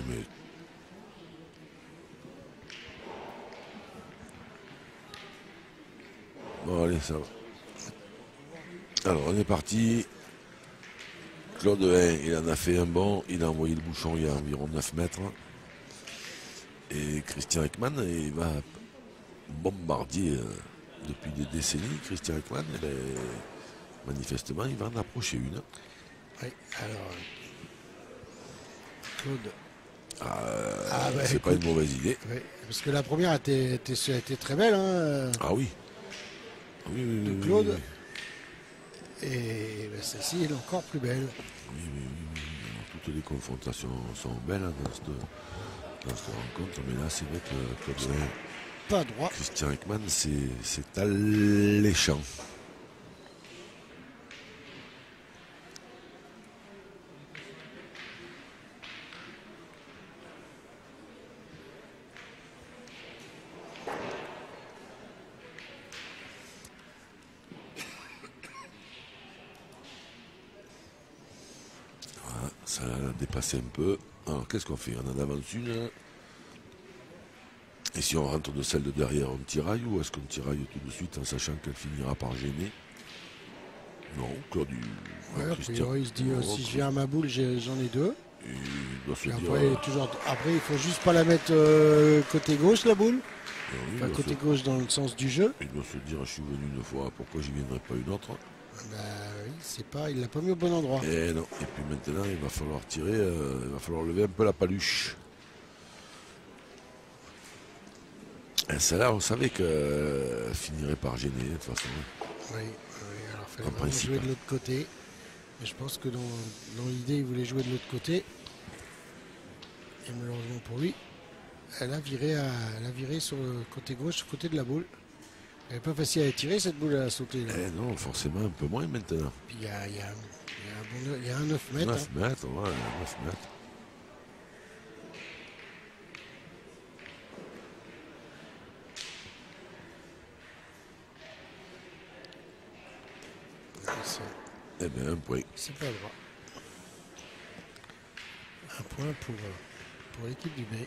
mais bon, allez, ça va. Alors, on est parti. Claude Hain, il en a fait un bon. Il a envoyé le bouchon il y a environ 9 mètres. Et Christian Ekman, il va bombardier depuis des décennies. Christian Ekman, manifestement, il va en approcher une. Oui, alors. Claude. C'est pas une mauvaise idée. Oui, parce que la première a été très belle. Hein, ah oui. Oui, de Claude. Oui. Et ben, celle-ci est encore plus belle. Oui. Alors, toutes les confrontations sont belles dans cette rencontre. Mais là, c'est vrai que Claude Hain, pas droit. Christian Ekman, c'est alléchant. Ça l'a dépassé un peu. Alors qu'est-ce qu'on fait? On en avance une. Et si on rentre de celle de derrière, on tiraille ou est-ce qu'on tiraille tout de suite en sachant qu'elle finira par gêner? Non, Claude. Ouais, a priori, il se dit si je viens à ma boule, j'en ai deux. Il doit se dire, après, il faut juste pas la mettre côté gauche, la boule. Oui, enfin, côté gauche dans le sens du jeu. Il doit se dire je suis venu une fois, pourquoi j'y viendrai pas une autre? Bah oui, c'est pas, il l'a pas mis au bon endroit. Et non. Et puis maintenant, il va falloir tirer, il va falloir lever un peu la paluche. Et celle-là, on savait qu'elle finirait par gêner, de toute façon. Oui, alors il fallait vraiment jouer de l'autre côté. Mais je pense que dans l'idée, il voulait jouer de l'autre côté. Et malheureusement pour lui, elle a viré sur le côté gauche, côté de la boule. Elle n'est pas facile à tirer, cette boule, à sauter. Là. Non, forcément, un peu moins maintenant. Puis il y a un 9 mètres. 9 mètres, ouais, 9 mètres. Eh bien, un point. C'est pas droit. Un point pour l'équipe du Bay.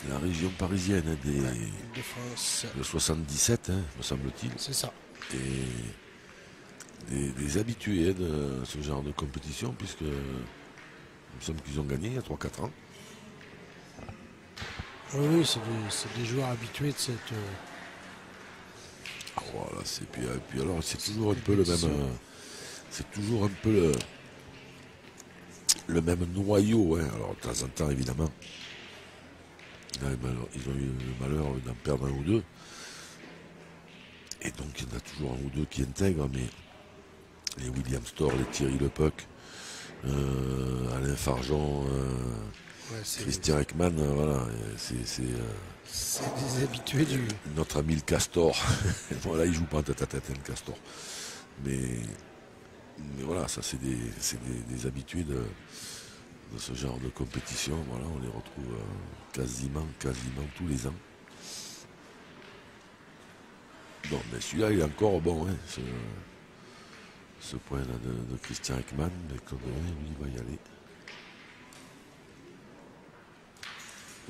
La région parisienne de France. De 77, me semble-t-il. C'est ça. Et des habitués de ce genre de compétition, puisque il me semble qu'ils ont gagné il y a 3-4 ans. Oui, c'est des joueurs habitués de cette... Voilà, puis alors c'est toujours un peu le même... c'est toujours un peu le même noyau, hein. Alors de temps en temps, évidemment, ils ont eu le malheur d'en perdre un ou deux. Et donc il y en a toujours un ou deux qui intègrent, mais les William Storr, les Thierry Lepuc, Alain Farjon, Christian Ekman, voilà, c'est des habitués du... Notre ami le Castor, voilà, il joue pas en tête à tête, le Castor. Mais voilà, ça c'est des habitués de ce genre de compétition. Voilà, on les retrouve quasiment tous les ans. Bon, mais celui-là, il est encore bon, hein, ce point-là de Christian Ekman, mais Claude Hain, lui, il va y aller.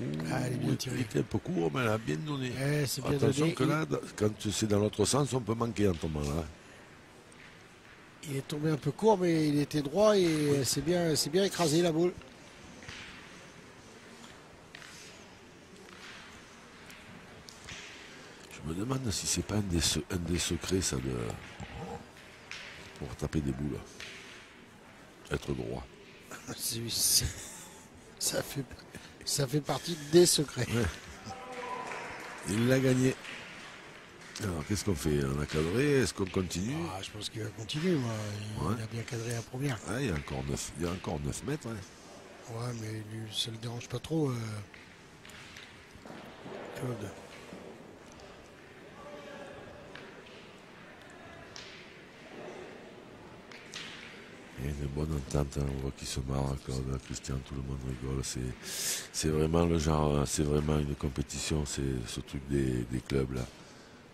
Elle est bien tirée. Il était un peu court, mais elle a bien donné. C'est bien attention donné. Que là, quand c'est dans l'autre sens, on peut manquer en tombant là. Il est tombé un peu court, mais il était droit et c'est bien écrasé la boule. Je me demande si c'est pas un des secrets, ça, pour taper des boules. Être droit. Ça fait partie des secrets. Ouais. Il l'a gagné. Alors, qu'est-ce qu'on fait? On a cadré? Est-ce qu'on continue? Je pense qu'il va continuer, moi. Il a bien cadré la première. Il y a encore 9 mètres. Ouais, ouais, mais lui, ça ne le dérange pas trop, Claude. Il y a une bonne entente, hein. On voit qu'ils se marrent, Claude, Christian, tout le monde rigole. C'est vraiment le genre, c'est vraiment une compétition, c'est ce truc des clubs là.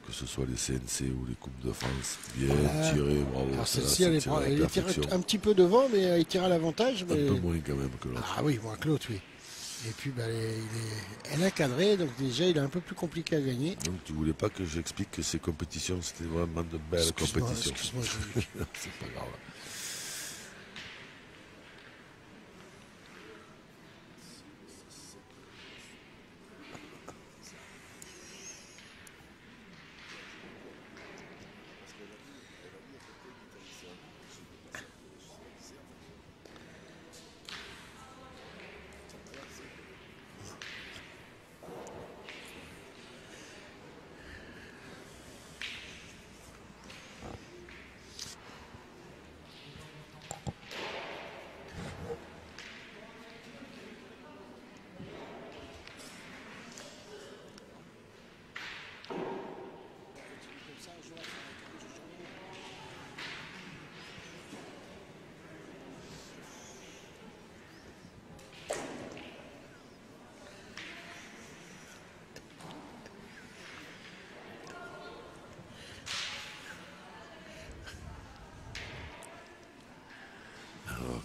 que ce soit les CNC ou les Coupes de France. Bien tiré, bravo. Alors celle-ci, elle tire un petit peu devant, mais elle tire à l'avantage. Mais... Un peu moins quand même que l'autre. Ah oui, moins que l'autre, oui. Et puis elle a cadré, donc déjà il est un peu plus compliqué à gagner. Donc tu voulais pas que j'explique que ces compétitions, c'était vraiment de belles compétitions. Excuse-moi, c'est pas grave.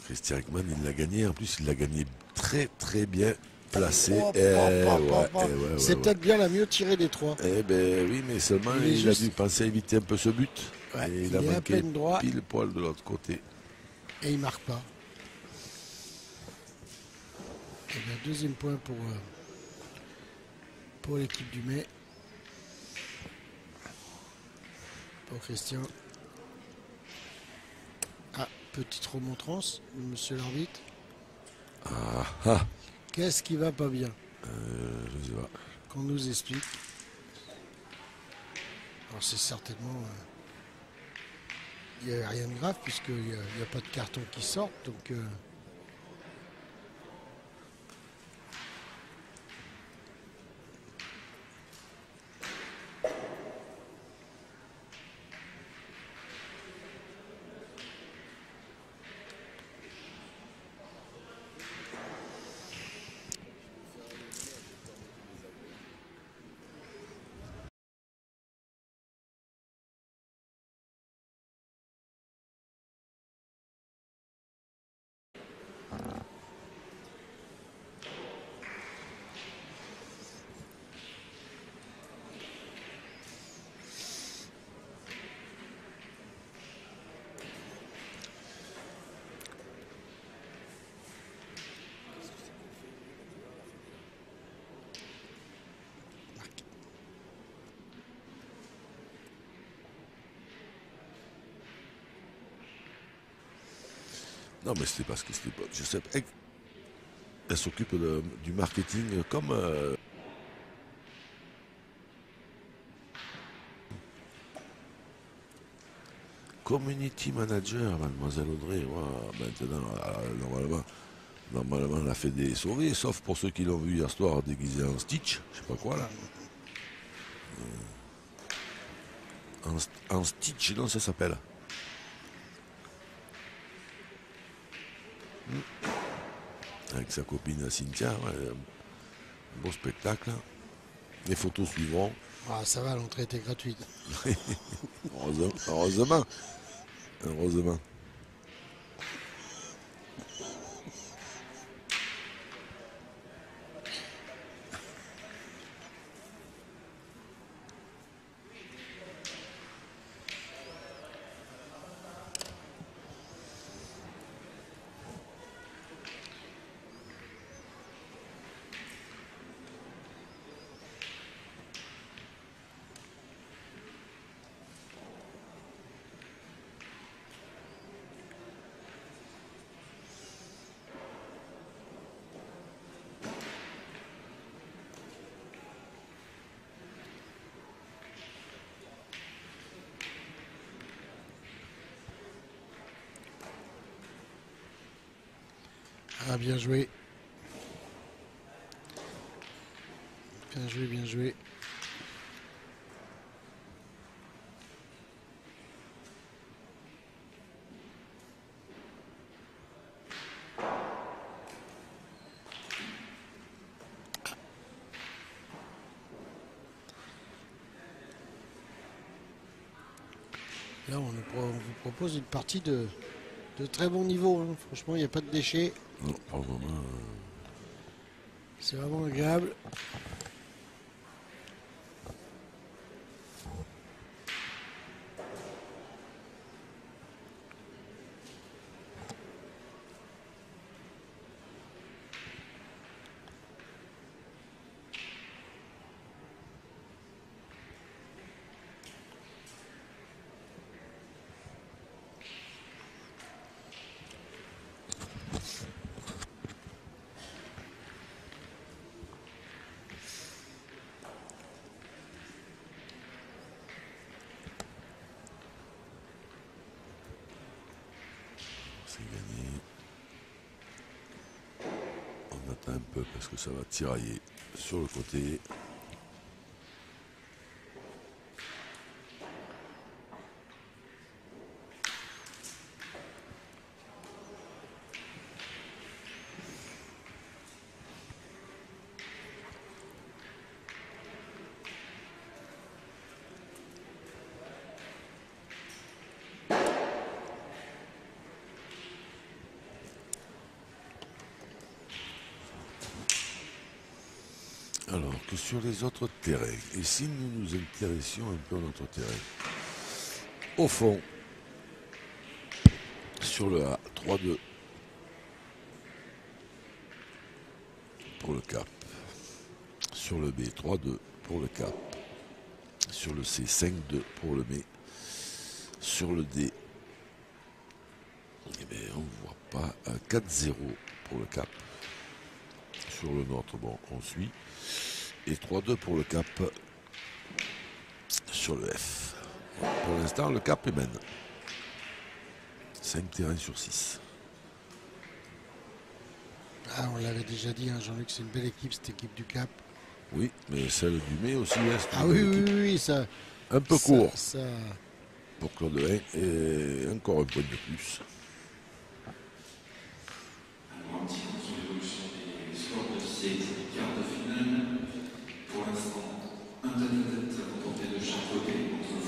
Christian Ekman, il l'a gagné. En plus, il l'a gagné très très bien placé. C'est peut-être bien la mieux tirée des trois. Eh ben oui, mais seulement il a dû penser à éviter un peu ce but. Ouais, et il a manqué droit. Pile poil de l'autre côté. Et il marque pas. Et bien, deuxième point pour l'équipe du Mai. Pour Christian. Ah, petite remontrance, monsieur l'arbitre. Qu'est-ce qui va pas bien? Je sais pas. Qu'on nous explique. Alors c'est certainement... il n'y a rien de grave puisqu'il n'y a pas de carton qui sort. Donc... Non, mais c'était parce que c'était pas. Je sais pas. Elle s'occupe du marketing comme. Community manager, mademoiselle Audrey. Wow, maintenant, normalement, elle a fait des sauvés, sauf pour ceux qui l'ont vu hier soir déguisé en Stitch, je sais pas quoi là. En Stitch, non, ça s'appelle. Avec sa copine Cynthia, un beau spectacle. Les photos suivront. Ah, ça va, l'entrée était gratuite. Heureusement. Heureusement. Ah, bien joué. Bien joué, bien joué. Là, on vous propose une partie de très bon niveau. Hein. Franchement, il n'y a pas de déchets. Non, pour le moment. C'est vraiment agréable. C'est gagné. On attend un peu parce que ça va tirailler sur le côté. Alors que sur les autres terrains, et si nous nous intéressions un peu à notre terrain, au fond, sur le A, 3-2 pour le cap, sur le B, 3-2 pour le cap, sur le C, 5-2 pour le B, sur le D, eh bien, on ne voit pas, 4-0 pour le cap, sur le nôtre, bon, on suit, et 3-2 pour le cap sur le F. Pour l'instant, le cap est mène. 5 terrains sur 6. Ah, on l'avait déjà dit, hein, Jean-Luc, c'est une belle équipe, cette équipe du Cap. Oui, mais celle du mai aussi. Hein, ah oui, ça. Un peu court ça... pour Claude Hain et encore un point de plus.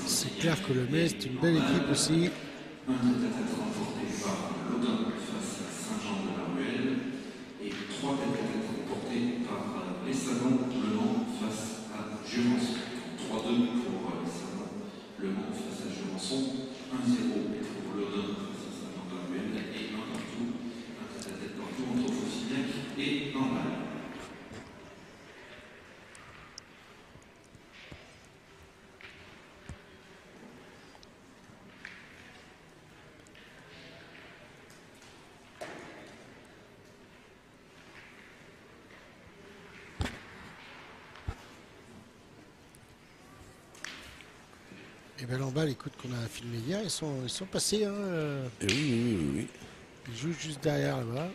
C'est clair que le Metz, c'est une belle équipe aussi. Un tête-à-tête remporté par Laudun face à Saint-Jean-de-la-Ruelle et 3 tête-à-tête remportés par les Salons Le Mans face à Jurançon. 3-2 pour les Salons Le Mans face à Jurançon, 1-0 pour Laudun face à Saint-Jean-de-la-Ruelle et 1 partout, un tête-à-tête partout entre Faucignac et Normal. Et bien l'emballe, écoute, qu'on a filmé hier, ils sont passés. Hein, Et oui. Ils jouent juste derrière là-bas.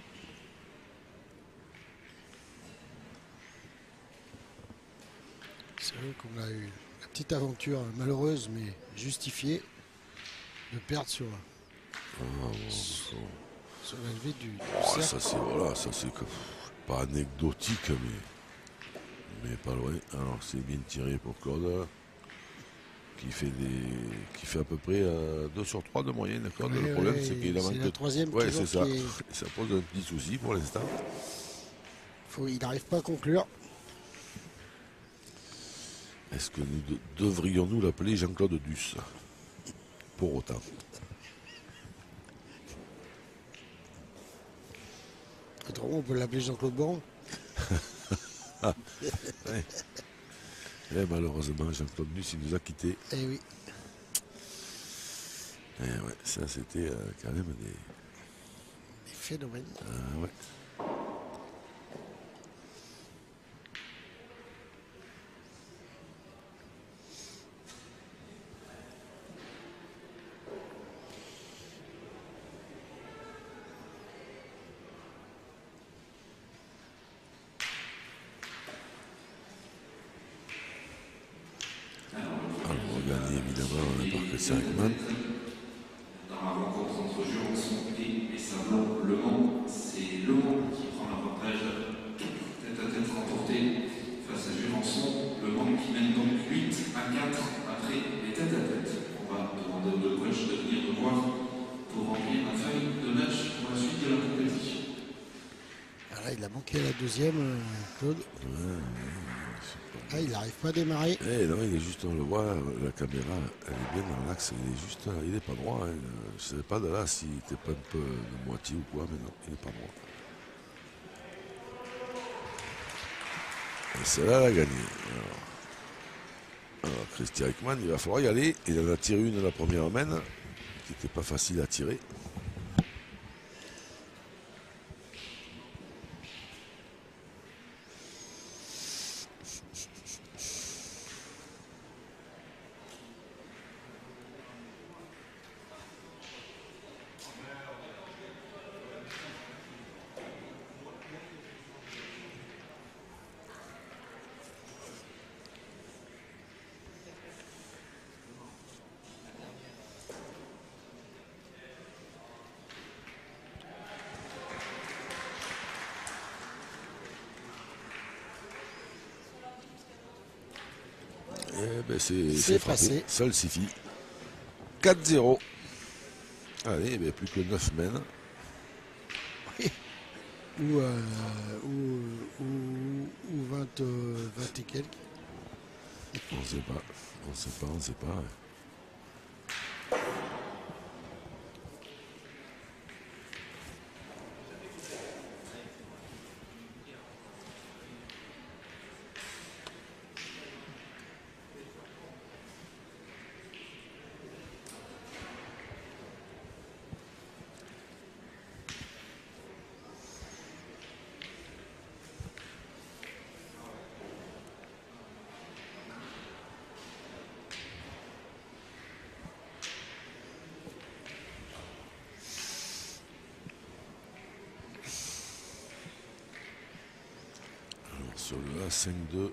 C'est vrai qu'on a eu la petite aventure malheureuse mais justifiée de perdre sur la levée du cercle. Ça c'est pas anecdotique mais pas loin. Alors c'est bien tiré pour Claude. Qui fait à peu près 2 sur 3 de moyenne. D'accord. Le problème, c'est qu'il a manqué. C'est la troisième. Ouais, c'est ça. Ça pose un petit souci pour l'instant. Il n'arrive pas à conclure. Est-ce que nous devrions-nous l'appeler Jean-Claude Duss? Pour autant. Autrement, on peut l'appeler Jean-Claude Baron. Ouais. Et malheureusement, Jean-Claude Duss, il nous a quittés. Eh oui. Et ouais, ça c'était quand même des phénomènes. Ouais. Saint-Romain. Dans la rencontre entre Jurançon et les Sablons, Le Mans, c'est Le Mans qui prend l'avantage tête-à-tête remporté face à Jurançon. Le Mans qui mène donc 8-4 après les tête-à-tête. On va demander aux deux coachs coach de venir me voir pour remplir ma feuille de match pour la suite de la compétition. Ah là, il a manqué la deuxième, Claude. Ah, il n'arrive pas à démarrer. Non, il est juste, on le voit, la caméra, elle est bien dans l'axe, il est juste, il n'est pas droit. Hein. Je ne sais pas de là s'il n'était pas un peu de moitié ou quoi, mais non, il n'est pas droit. Et celle-là, elle a gagné. Alors, Christian Ekman, il va falloir y aller. Il en a tiré une la première main, qui n'était pas facile à tirer. C'est passé. Ça le suffit. 4-0. Allez, ben, plus que 9 mènes. Ou 20 et quelques. On sait pas. On sait pas. Sur le A 5-2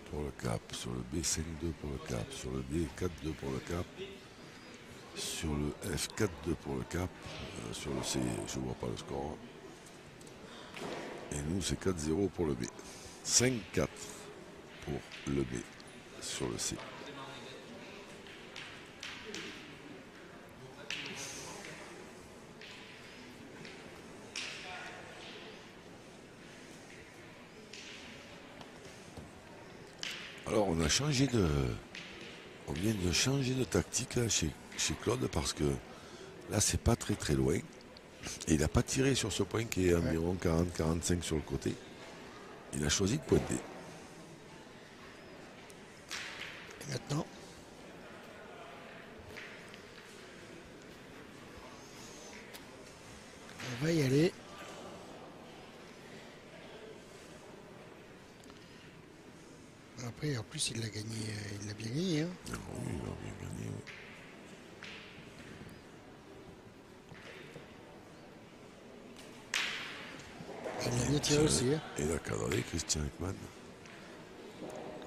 pour le cap, sur le B 5-2 pour le cap, sur le D 4-2 pour le cap, sur le F 4-2 pour le cap, sur le C je vois pas le score. Et nous c'est 4-0 pour le B. 5-4 pour le B sur le C. Alors on a changé de. On vient de changer de tactique là, chez Claude parce que là c'est pas très loin. Et il n'a pas tiré sur ce point qui est environ 40-45 sur le côté. Il a choisi de pointer. Et maintenant on va y aller. Après, en plus, il l'a gagné, il l'a bien gagné. Hein. Oui, il a bien gagné. Oui. Il a bien tiré aussi. Hein. Et il a cadré Christian Ekman.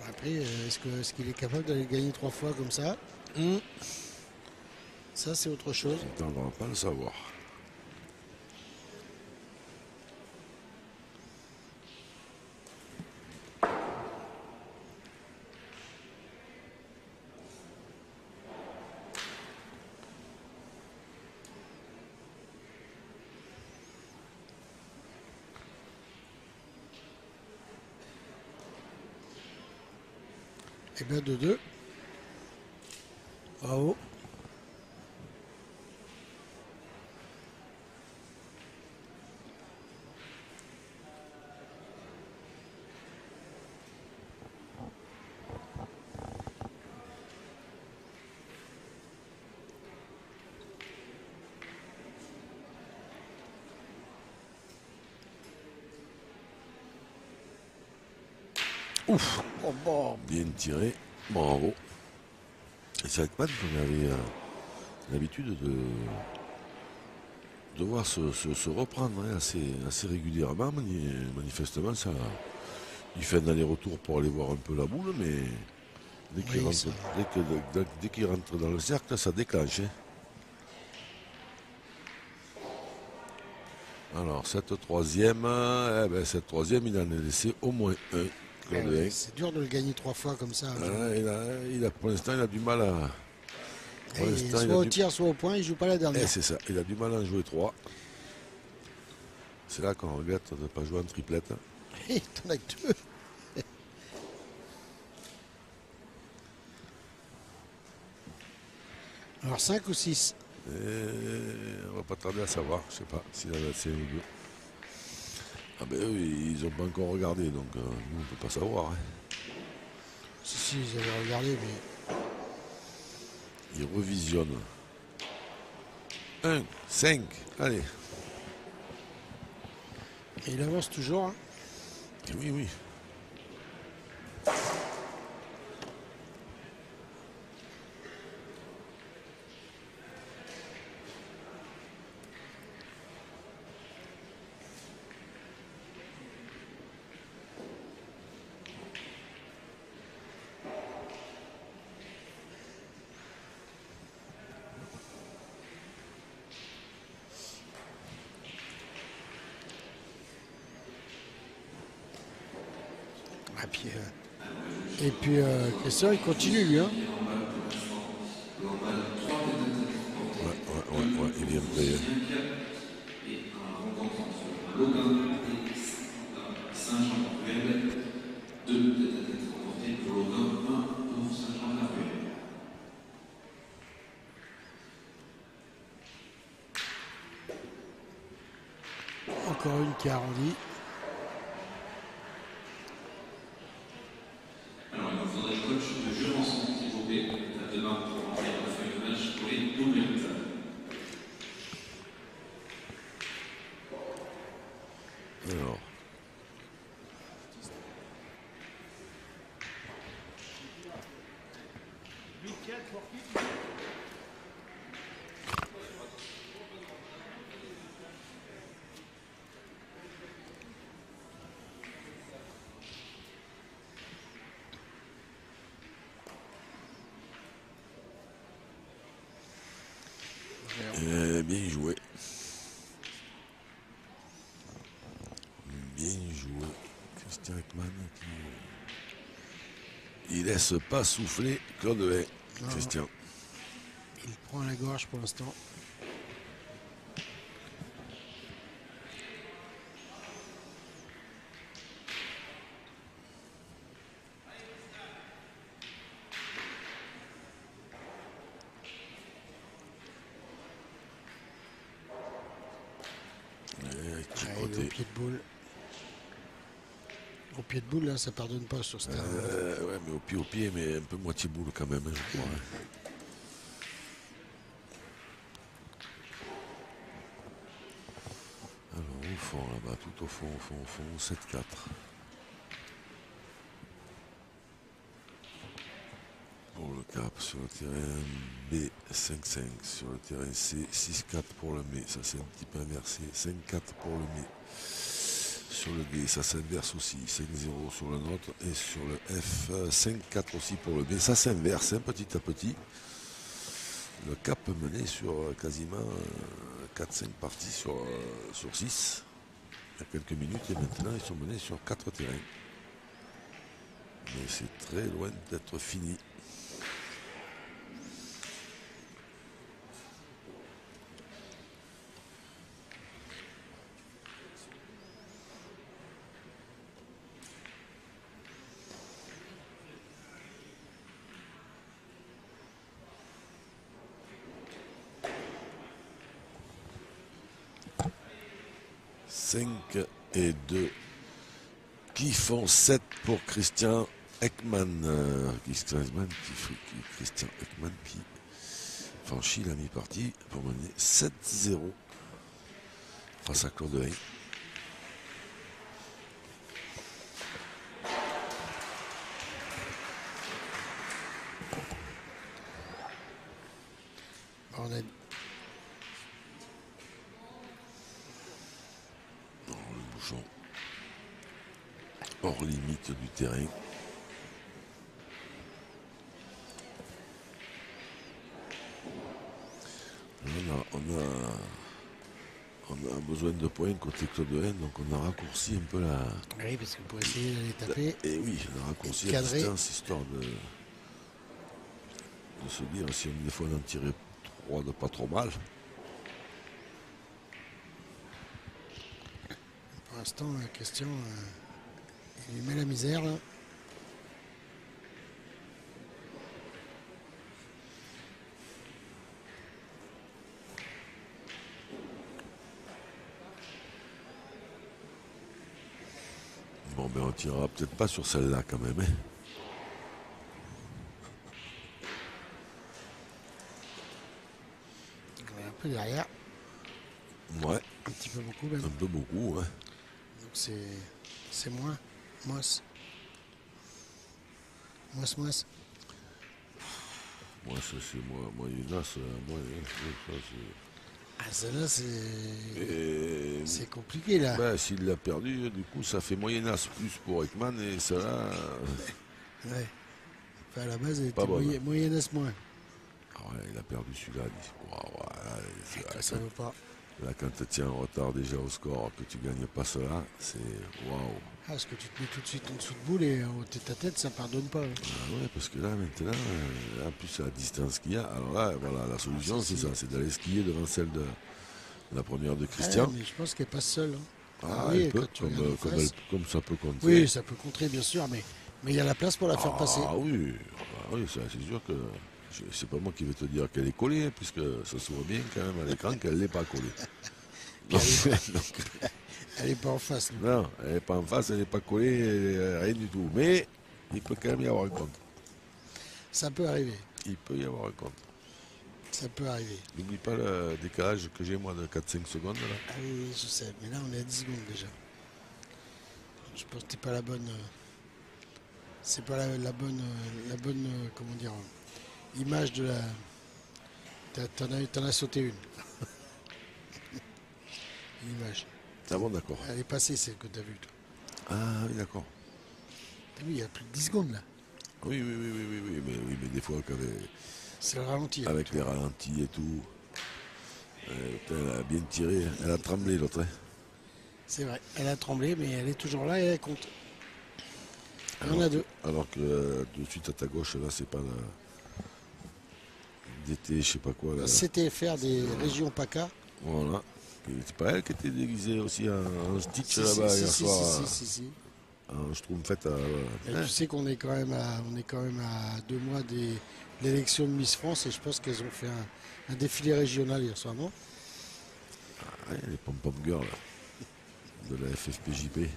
Après, est-ce qu'il est capable d'aller gagner 3 fois comme ça? Ça, c'est autre chose. On ne va pas le savoir. Et bien de 2. Bravo. Ouf, oh, bon. Bien tiré, bravo. Et c'est avec Ekman qu'on avait l'habitude de voir se reprendre hein, assez régulièrement. Manifestement, ça, il fait un aller-retour pour aller voir un peu la boule, mais dès qu'il rentre dans le cercle, ça déclenche. Hein. Alors, cette troisième, cette troisième, il en a laissé au moins un. C'est dur de le gagner 3 fois comme ça. Pour l'instant, il a du mal Soit au tir, soit au point, il joue pas la dernière. C'est ça, il a du mal à en jouer 3. C'est là qu'on regrette de ne pas jouer en triplette. Et t'en as que 2. Alors 5 ou 6? On va pas tarder à savoir, je sais pas s'il a assez ou deux. Ah ben eux, ils ont pas encore regardé, donc nous on peut pas savoir. Hein. Si, ils avaient regardé, mais... Ils revisionnent. 1, 5, allez. Et il avance toujours. Hein. Oui, oui. Et puis Christian, il continue lui. Hein. Ouais, il vient prêt. Et un rencontre entre Logan et Saint-Jean-de-la-Ruelle. 2 tête-à-tête remportés pour Logan, 1 pour Saint-Jean-de-la-Ruelle. Encore une qui arrondit. Alors, il nous faudrait le coach de jeu ensemble, s'il vous plaît. À demain pour remplir la feuille de match pour les doublettes. Alors. Bien joué. Bien joué. Christian Ekman qui... Il laisse pas souffler Claude Haye. Christian. Il prend la gorge pour l'instant. Au pied de boule. Au pied de boule, là, ça pardonne pas sur ce terrain. Ouais, mais au pied, mais un peu moitié boule quand même, hein, je crois. Hein. Alors, au fond, là-bas, tout au fond, 7-4. Pour le cap, sur le terrain B, 5-5. Sur le terrain C, 6-4 pour le mai. Ça, c'est un petit peu inversé. 5-4 pour le mai. Sur le D, ça s'inverse aussi. 5-0 sur le nôtre. Et sur le F, 5-4 aussi pour le B. Ça s'inverse petit à petit. Le cap peut mener sur quasiment 4-5 parties sur 6. Il y a quelques minutes et maintenant ils sont menés sur 4 terrains. Mais c'est très loin d'être fini. Et 2 qui font 7 pour Christian Ekman. Christian Ekman qui franchit la mi-partie pour mener 7-0 face à Claude Haye. On a... Hors limite du terrain. On a besoin de points côté Claude Haye, donc on a raccourci un peu la... Oui, parce que pour essayer d'aller taper... Et oui, on a raccourci la distance, histoire de se dire si des fois on en tirait 3 de pas trop mal. Pour l'instant, la question, il lui met la misère là. Bon, ben on tirera peut-être pas sur celle-là quand même. Hein. Un peu derrière. Ouais. Un petit peu beaucoup même. Un peu beaucoup, ouais. Donc c'est moins. Moisse. Moisse. Moi, ça c'est moyennasse. Ah, celle-là, c'est compliqué là. Ben, s'il l'a perdu, du coup, ça fait moyennasse plus pour Ekman et celle-là. Ouais. Enfin, à la base, elle Pas était bonne. moyennasse moins. Ah ouais, il a perdu celui-là. Ça veut pas. Là, quand tu tiens en retard déjà au score, que tu gagnes pas cela, c'est waouh. Ah, parce que tu te mets tout de suite en dessous de boule et au tête à tête, ça pardonne pas. Hein. Ah ouais, parce que là, maintenant, en plus, à la distance qu'il y a, alors là, voilà, la solution, c'est ça, c'est d'aller skier devant celle de la première de Christian. Ah, mais je pense qu'elle passe seule. Hein. Ah, oui, elle peut, quand tu regardes en face. comme ça peut contrer. Oui, ça peut contrer, bien sûr, mais il y a la place pour la faire passer. Ah oui, ça, c'est sûr que c'est pas moi qui vais te dire qu'elle est collée, hein, puisque ça se voit bien quand même à l'écran qu'elle n'est pas collée. Elle n'est pas en face. Non, elle n'est pas en face, elle n'est pas collée, rien du tout. Mais il peut quand même y avoir un contre. Ça peut arriver. Il peut y avoir un contre. Ça peut arriver. N'oublie pas le décalage que j'ai moi de 4-5 secondes là. Ah oui, je sais. Mais là, on est à 10 secondes déjà. Je pense que c'est pas la bonne. C'est pas la bonne. Comment dire. Image de la. T'en as sauté une. L'image. Ah bon, d'accord. Elle est passée celle que t'as vue, toi. Ah oui, d'accord. T'as vu, il y a plus de 10 secondes là. Oui, mais des fois C'est le ralenti. avec les ralentis et tout. Elle a bien tiré, elle a tremblé l'autre. Hein. C'est vrai, elle a tremblé, mais elle est toujours là et elle compte. Il y en a deux. Alors que de suite à ta gauche, là, c'est pas la. DT, je sais pas quoi. Là. CTFR des régions PACA. Voilà. C'est pas elle qui était déguisée aussi en Stitch là-bas hier soir. Si. Je trouve en fait. Tu sais qu'on est quand même à 2 mois de l'élection de Miss France et je pense qu'elles ont fait un défilé régional hier soir, non? Ah, les pom-pom girls de la FFPJP.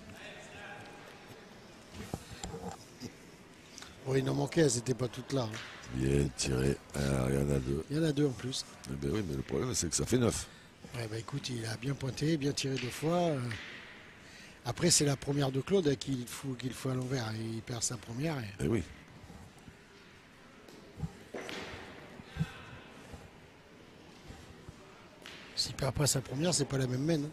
Bon, il en manquait, elles n'étaient pas toutes là. Hein. Bien tiré. Alors, il y en a 2. Il y en a 2 en plus. Eh ben oui, mais le problème, c'est que ça fait 9. Ouais, bah écoute, il a bien pointé, bien tiré 2 fois. Après, c'est la première de Claude qu'il faut à l'envers. Il perd sa première. Eh oui. S'il perd pas sa première, c'est pas la même mène. Hein.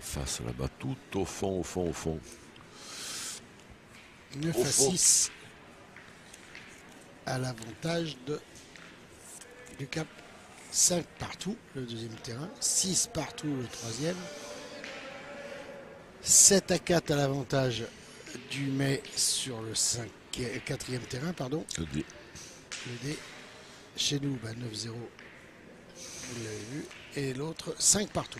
Face là-bas, tout au fond. 9 à 6 à l'avantage du Cap. 5 partout, le deuxième terrain. 6 partout, le troisième. 7 à 4 à l'avantage du Mai sur le quatrième terrain, pardon. Le D. Le D. Chez nous, 9-0. Vous l'avez vu. Et l'autre, 5 partout.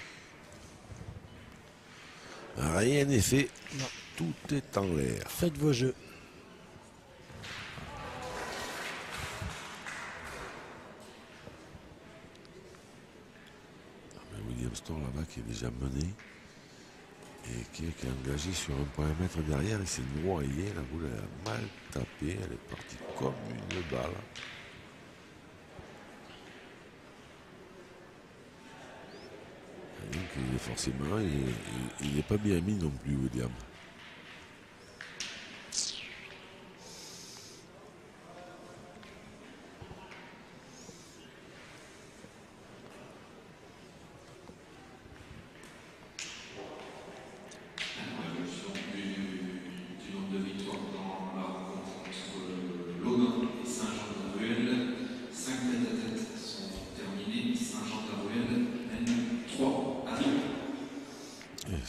Rien n'est fait. Non. Tout est en l'air. Faites vos jeux. William Storr là-bas qui est déjà mené et qui est engagé sur un point à mètre derrière. Il s'est noyé. La boule elle a mal tapé. Elle est partie comme une balle. Donc il est forcément, il n'est pas bien mis non plus, William.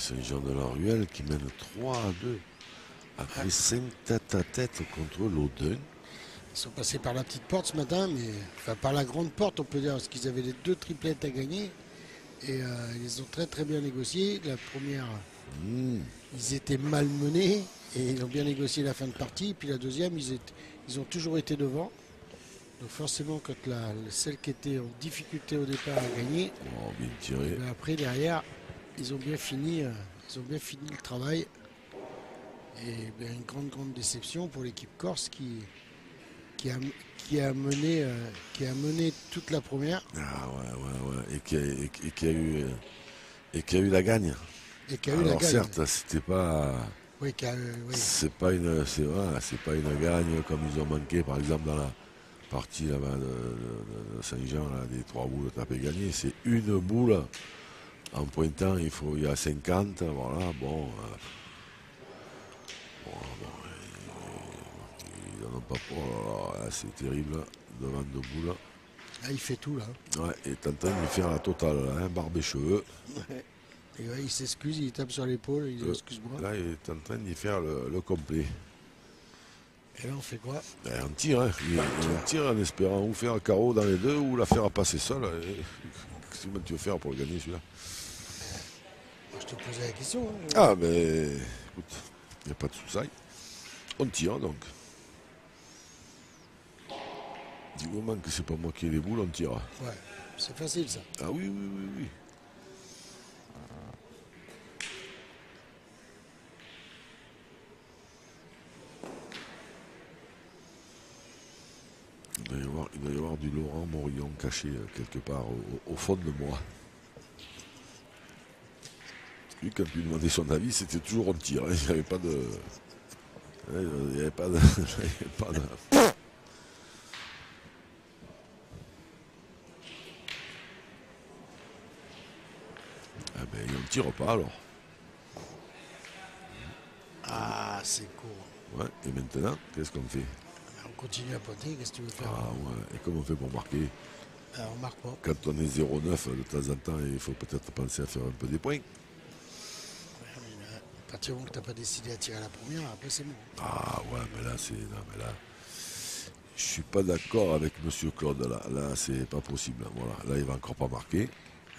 Saint-Jean-de-la-Ruelle qui mène 3-2 après 5 tête-à-tête contre l'Audun. Ils sont passés par la petite porte ce matin, mais enfin par la grande porte on peut dire, parce qu'ils avaient les 2 triplettes à gagner. Et ils ont très bien négocié. La première, ils étaient mal menés et ils ont bien négocié la fin de partie. Puis la deuxième, ils ont toujours été devant. Donc forcément, quand celle qui était en difficulté au départ a gagné, bien tiré. Après derrière, ils ont bien fini le travail. Et bien, une grande déception pour l'équipe corse qui a mené toute la première. Ah ouais. Et qui a eu la gagne. Et qui a eu la gagne. Certes, c'était pas. Oui, c'est pas une gagne comme ils ont manqué par exemple dans la partie là-bas de Saint-Jean, là, des 3 boules tapées gagnées. C'est une boule en pointant, il y a 50, voilà, bon. Ils n'en ont pas. Oh là, c'est terrible, devant 2 boules. Ah, il fait tout là. Ouais, il est en train de faire la totale, là, hein, barbe et cheveux. Ouais. Et ouais, il s'excuse, il tape sur l'épaule, il dit excuse-moi. Là, il est en train d'y faire le complet. Et là, on fait quoi? On tire, hein. Il tire en espérant ou faire un carreau dans les deux ou la faire passer seule. Qu'est-ce que tu veux faire pour le gagner celui-là? Je te posais la question. Hein. Ah, mais écoute, il n'y a pas de soucis. On tire donc. Du moment que c'est pas moi qui ai les boules, on tire. Ouais, c'est facile ça. Ah oui. Il doit y avoir du Laurent Morillon caché quelque part au fond de moi. Lui, quand tu lui demandais son avis, c'était toujours on tire. Il n'y avait pas de. Il n'y avait pas de. Ah ben, on ne tire pas alors. Ah, c'est court. Ouais, et maintenant, qu'est-ce qu'on fait? On continue à pointer, qu'est-ce que tu veux faire? Ah ouais, et comment on fait pour marquer? On marque pas. Quand on est 0,9, de temps en temps, il faut peut-être penser à faire un peu des points. À partir du moment que tu n'as pas décidé à tirer à la première, après c'est bon. Ah ouais, mais là, je suis pas d'accord avec Monsieur Claude. Là, c'est pas possible. Voilà. Là, il va encore pas marquer.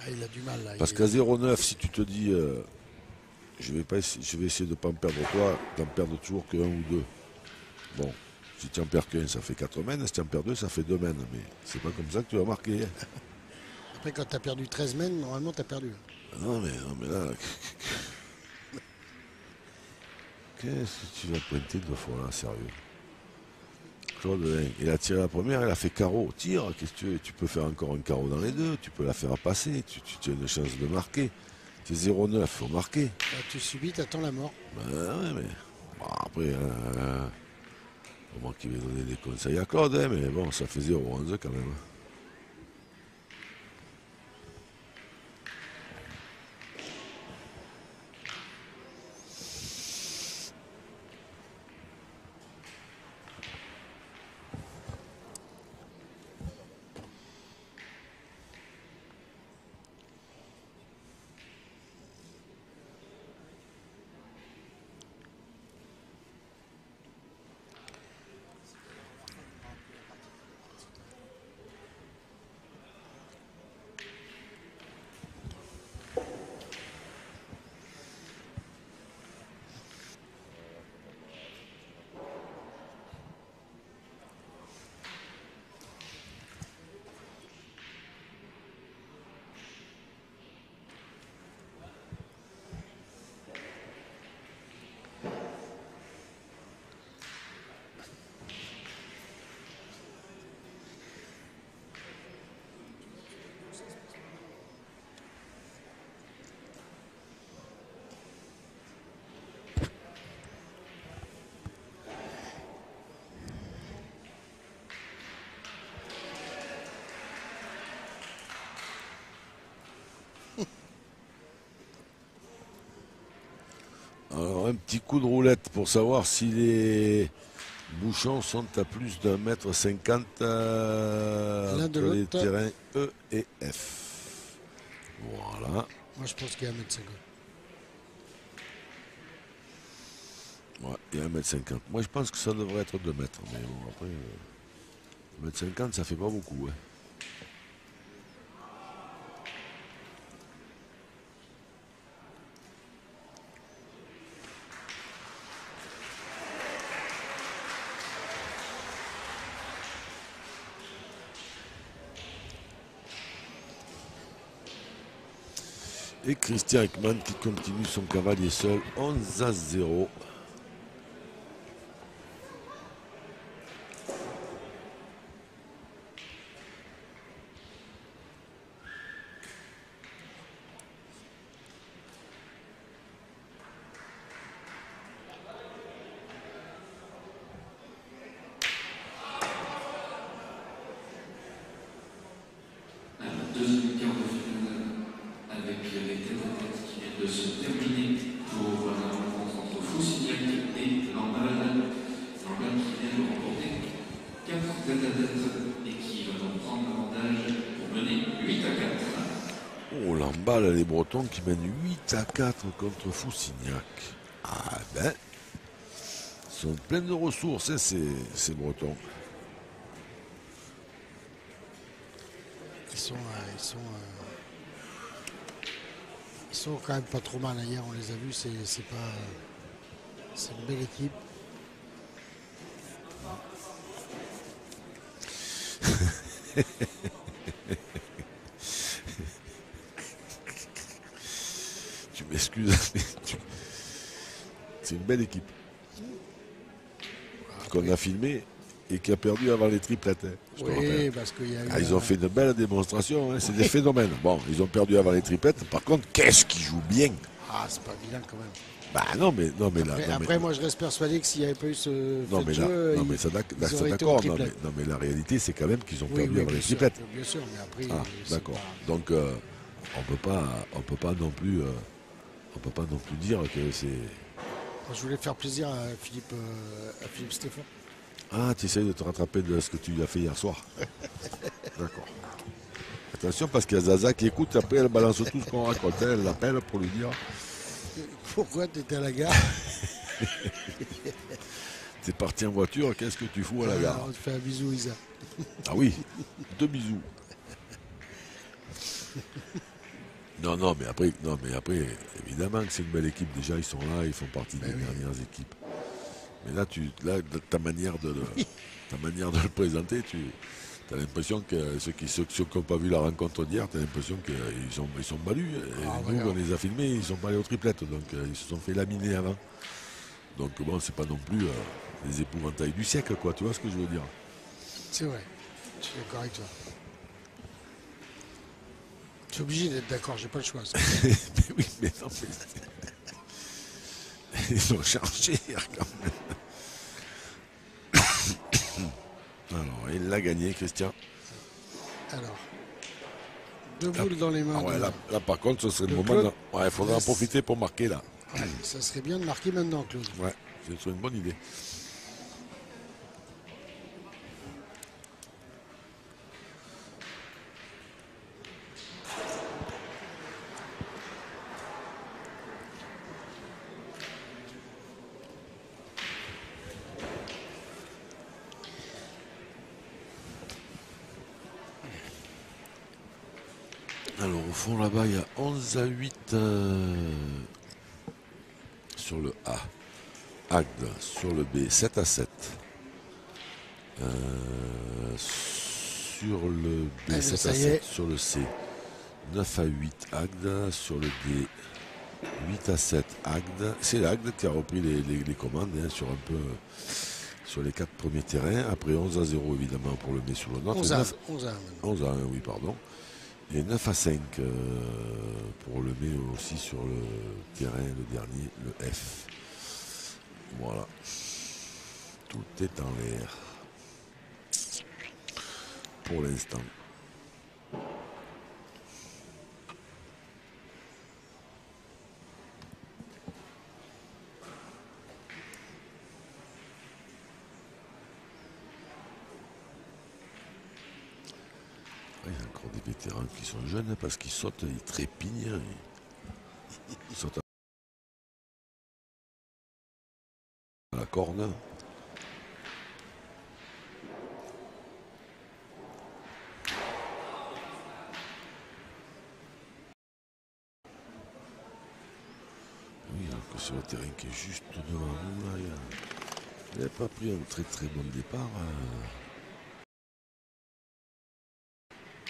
Ah, il a du mal là. Parce qu'à 0,9, si tu te dis, je vais essayer de ne pas en perdre toi, d'en perdre toujours que 1 ou 2. Bon, si tu en perds qu'un, ça fait 4 mènes. Si tu en perds 2, ça fait 2 mènes. Mais c'est pas comme ça que tu vas marquer. Après, quand tu as perdu 13 mènes, normalement, tu as perdu. Non, mais là. Qu'est-ce que tu vas pointer 2 fois là, sérieux? Claude, il a tiré la première, il a fait carreau. Tire, qu'est-ce que tu veux? Tu peux faire encore un carreau dans les deux, tu peux la faire passer, tu as une chance de marquer. C'est 0,9, il faut marquer. Là, tu subis, tu attends la mort. Ouais, mais. Bon, après, pour moi qui vais donner des conseils à Claude, hein, mais bon, ça fait 0,11 quand même. Alors un petit coup de roulette pour savoir si les bouchons sont à plus d'1,50 m entre les terrains E et F. Voilà. Moi je pense qu'il y a 1,50 m. Ouais, et 1,50 m. Moi, je pense que ça devrait être 2 mètres. Mais bon, après, 1,50 m, ça fait pas beaucoup. Ouais. Et Christian Ekman qui continue son cavalier seul, 11-0. Deuxième quart de finale avec les tête-à-tête qui viennent de se terminer pour la rencontre entre Fousignac et Lamballe. Lamballe qui vient de remporter 4 tête-à-tête et qui va donc prendre l'avantage pour mener 8-4. Oh, Lamballe, les Bretons qui mènent 8-4 contre Fousignac. Ah ben, ils sont pleins de ressources, hein, ces Bretons. Ils sont quand même pas trop mal. Hier, on les a vus. C'est une belle équipe. Tu m'excuses, mais c'est une belle équipe qu'on a filmé et qui a perdu avant les triplettes. Hein, oui, parce qu'il y a eu ils ont fait une belle démonstration, hein, c'est des phénomènes. Bon, ils ont perdu avant les triplettes. Par contre, qu'est-ce qu'ils jouent bien. Ah, c'est pas vilain quand même. Bah non, mais Après, moi, je reste persuadé que s'il n'y avait pas eu ce jeu, ça d'accord. Non, mais la réalité, c'est quand même qu'ils ont perdu avant les triplettes. Bien sûr, mais après. Ah, d'accord. Pas... Donc, on peut pas non plus dire que c'est. Je voulais faire plaisir à Philippe Stéphane. Ah, tu essayes de te rattraper de ce que tu as fait hier soir. D'accord. Attention, parce qu'il y a Zaza qui écoute, après elle balance tout ce qu'on racontait, elle l'appelle pour lui dire. Pourquoi tu étais à la gare? T'es parti en voiture, qu'est-ce que tu fous à la gare? On te fait un bisou, Isa. Ah oui, 2 bisous. Non, mais après, évidemment que c'est une belle équipe. Déjà, ils sont là, ils font partie des dernières équipes. Mais là, ta manière de le présenter, tu as l'impression que ceux qui n'ont pas vu la rencontre d'hier, tu as l'impression qu'ils sont balus. Et nous, on les a filmés, ils sont pas allés aux triplettes, donc ils se sont fait laminer avant. Donc bon, c'est pas non plus les épouvantails du siècle, quoi. Tu vois ce que je veux dire? C'est vrai, je suis d'accord avec toi. Je suis obligé d'être d'accord, j'ai pas le choix. Mais oui, mais non, ils ont changé quand même. Alors, il l'a gagné, Christian. Alors, 2 boules dans les mains. Ah ouais, là, par contre, ce serait le moment. Il faudra en profiter pour marquer là. Ouais, ça serait bien de marquer maintenant, Claude. Ouais, ce serait une bonne idée. Alors au fond là-bas il y a 11-8 sur le A. Agde sur le B 7-7. Sur le B 7-7. Sur le C 9-8 Agde. Sur le D 8-7 Agde. C'est l'Agde qui a repris les commandes hein, sur les 4 premiers terrains. Après 11-0 évidemment pour le B sur le nôtre. 11-1 oui pardon. Et 9-5 pour le B aussi sur le terrain, le dernier, le F. Voilà. Tout est en l'air. Pour l'instant. Il y a encore des vétérans qui sont jeunes parce qu'ils sautent, ils trépignent. Ils sautent corne. Oui, alors que sur le terrain qui est juste devant nous, là, il n'a pas pris un très très bon départ.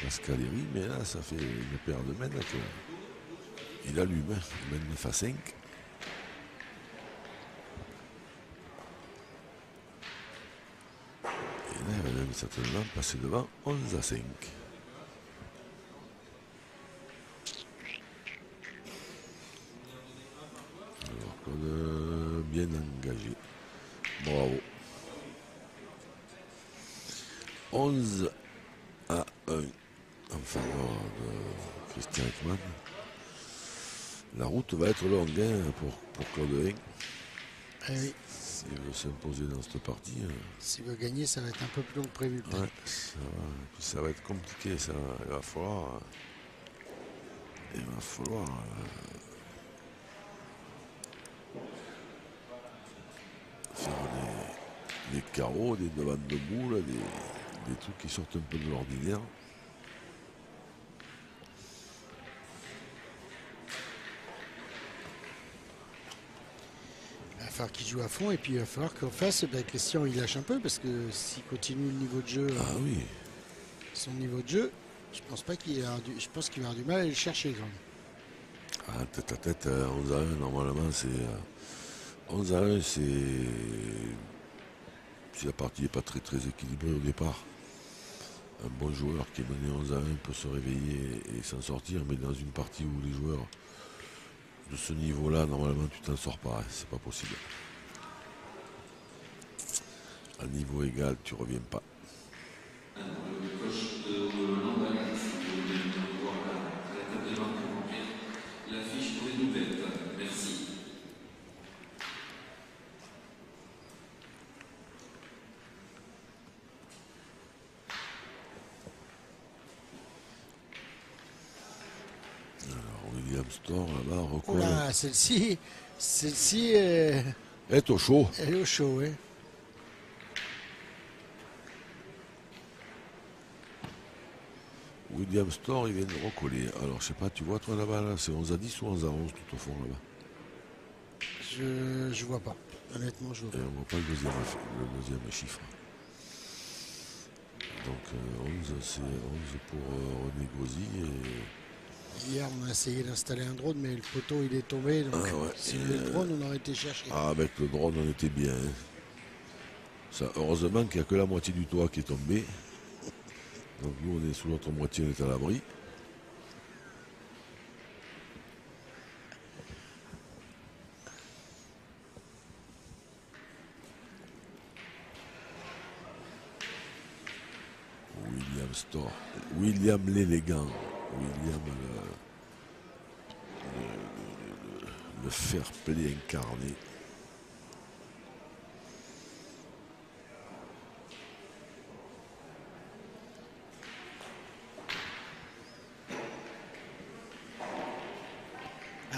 Pascaleri, mais là, ça fait une paire de mains. Il allume, il mène 9-5. Et là, il va même certainement passer devant 11-5. Alors qu'on a bien engagé. Bravo. 11-1 en faveur de Christian Ekman. La route va être longue hein, pour Claude Hain. Eh oui. S'il veut s'imposer dans cette partie. S'il veut gagner, ça va être un peu plus long que prévu. Ouais, ça va être compliqué. Ça. Il va falloir faire des carreaux, des devantes de boule, des trucs qui sortent un peu de l'ordinaire. Il va falloir qu'il joue à fond et puis il va falloir qu'en face, Christian il lâche un peu parce que s'il continue le niveau de jeu, Oui. son niveau de jeu, je pense qu'il va avoir du mal à le chercher quand même. Tête à tête, 11-1, normalement c'est 11-1, c'est si la partie n'est pas très très équilibrée au départ. Un bon joueur qui est mené 11-1 peut se réveiller et s'en sortir, mais dans une partie où les joueurs de ce niveau-là, normalement tu t'en sors pas, c'est pas possible. À niveau égal, tu reviens pas. Le coach de Lamballe, si vous voulez venir voir à la table de marque pour remplir l'affiche pour les nouvelles. Merci. Alors William Store là-bas recolle. Oula, celle-ci Est au chaud. elle est au chaud, oui. William Store, il vient de recoller. Alors, je sais pas, tu vois, toi, là-bas, là, c'est 11-10 ou 11-11 tout au fond, là-bas. Je vois pas. Honnêtement, je vois pas. Et on voit pas le deuxième chiffre. Donc, 11, c'est 11 pour René Gauzy. Et... Hier, on a essayé d'installer un drone, mais le poteau, il est tombé. Donc, si le drone, on aurait été chercher. Ah, avec le drone, on était bien. Hein. Ça, heureusement qu'il n'y a que la moitié du toit qui est tombé. Donc nous on est sous l'autre moitié, on est à l'abri. William Store, William l'élégant, William le fair play incarné.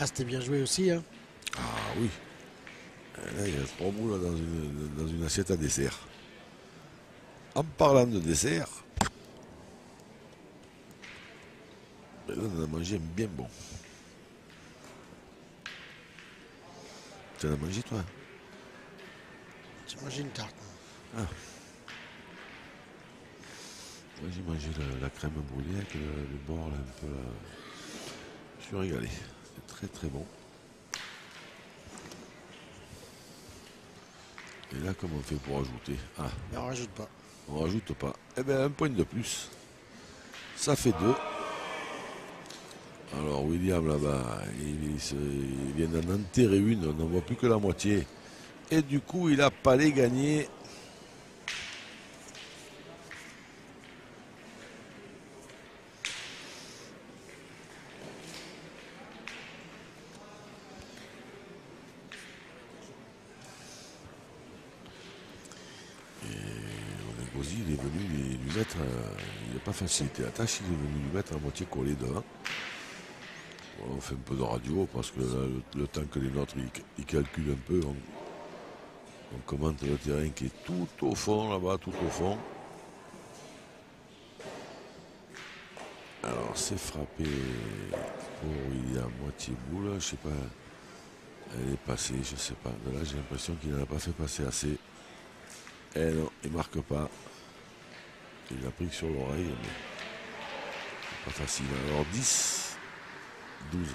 Ah, c'était bien joué aussi, hein. Ah oui. Là, il y a 3 boules dans une assiette à dessert. En parlant de dessert, là, on a mangé un bien bon. Tu en as mangé, toi? J'ai mangé une tarte. Ah. Moi, j'ai mangé la crème brûlée avec le bord là, un peu. Je suis régalé. C'est très très bon. Et là, comment on fait pour ajouter? Ah. Mais on rajoute pas. On rajoute pas. Eh bien, un point de plus. Ça fait 2. Alors, William, là-bas, il vient d'en enterrer une. On n'en voit plus que la moitié. Et du coup, il a pas les gagner. Il est venu lui mettre, il n'a pas facilité la tâche, il est venu lui mettre à moitié collé devant. Bon, on fait un peu de radio parce que là, le temps que les nôtres ils calculent un peu, On commente le terrain qui est tout au fond, là-bas, tout au fond. Alors, c'est frappé pour William, moitié boule, je sais pas. Elle est passée, je sais pas. De là, j'ai l'impression qu'il n'en a pas fait passer assez. Eh non, il marque pas. Il a pris que sur l'oreille, mais pas facile. Alors 10, 12.